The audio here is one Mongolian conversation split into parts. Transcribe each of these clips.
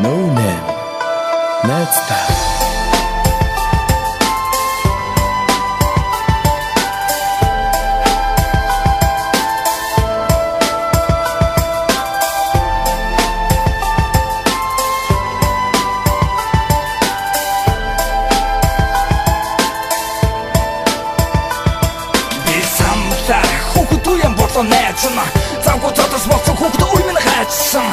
No name. Найзтай. Найцна завгүй цотос моцсон хүүхд үе минь хайцсан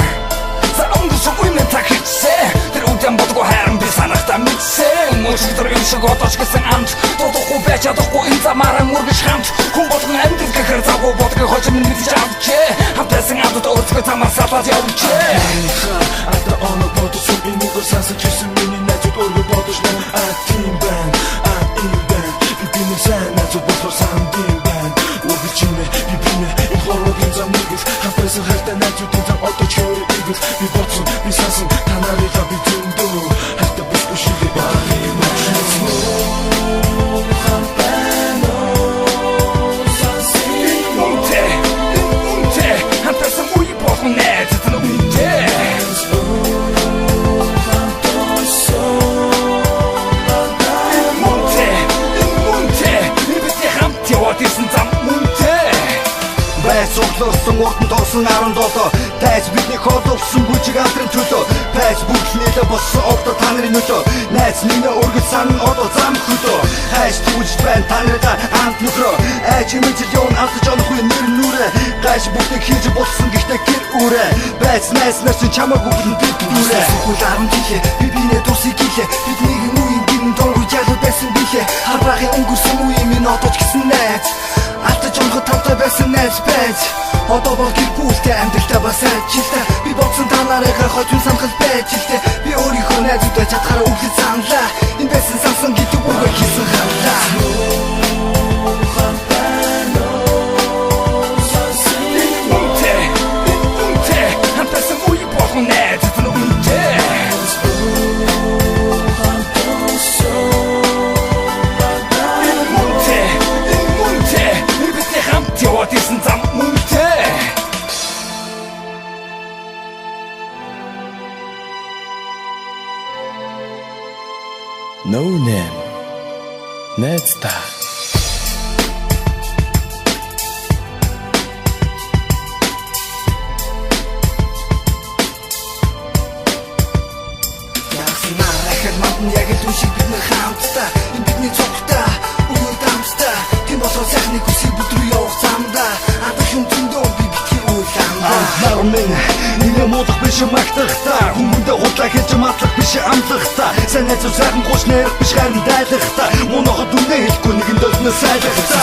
за өнгөрсөн үе минь тахицээ тэр үдэн бодгоо хайран би санахта мэдсэн мөчтөр юм шиг одооч гэсэн амт дуудахгүй байж чадахгүй энэ замаараа мөргөж хамт хүн болгон амьд гэхэр завгүй бодгоо хож минь мэдж авчээ хавтасан амт өөрсгөө замаар салаад явчээ ата оноо бодсон энэ үгээр сансаж ирсэн миний найзууд өөрөө бодож нэ атим бан би биний сайн найзууд болохоор сандин бан үгчимэ би биний хорвогийн зам нэгс хавтасан хайртай найзуудын зам одоо ч өөрөө игэл би бодсон би сансан та нарынхаа би зөндөө хайртай бүсгүй шилээ бааны Цуглуулсан урдан тоосон 17 тайз бидний хоололсон бүжиг амтрын төлөө тайз бүхнээлээ боссон одоо та нарын нөлөө найз минь өргөж сан одоо зам хөлөө хайш түлж байна та нараа амт нөхрөө айч мэдэл явна алтж онох үе нэр нүрэ гаш бүгдийг хийж болсон гэхдээ гэр үрэ байц найз нар чинь чамаг бүгд бид нүрэ хүлаарн жилээ би бинэ дурсыг гэлээ бидний үеийн гин донго ялуу байсан билээ хабрахын өнгөрсөн үе минь одоо ч гэсэн найз алтж онох тавтай байсан найз байж одоо бол гэр бүлтэй амьдралтай бас ажилтай би бодсон та нарыгаа хожим санахал байж илтэй би өөрийнхөө найзуудаа чадхаараа үхэл саналаа энэ байсан сансан гэдэг үгээр хийсэн хандлаа No name. Найзтай. Яг л үшиг бид нар хамтдаа энэ бидний цогтой үйл дамжтай тийм болохоор сайхныг үсэг бүдрүү явах замдаа ада хүн зөндөө би битгий үйл амдаа нэмээ муудах биш магтахтаа хүмүүндээ худлаа хийж матлах биш амлахтаа сайн найз сайхан гош нэрх биш харин дайлахтаа мунахад үнэ хэлэхгүй нэгэн дөлнөө сайлахтаа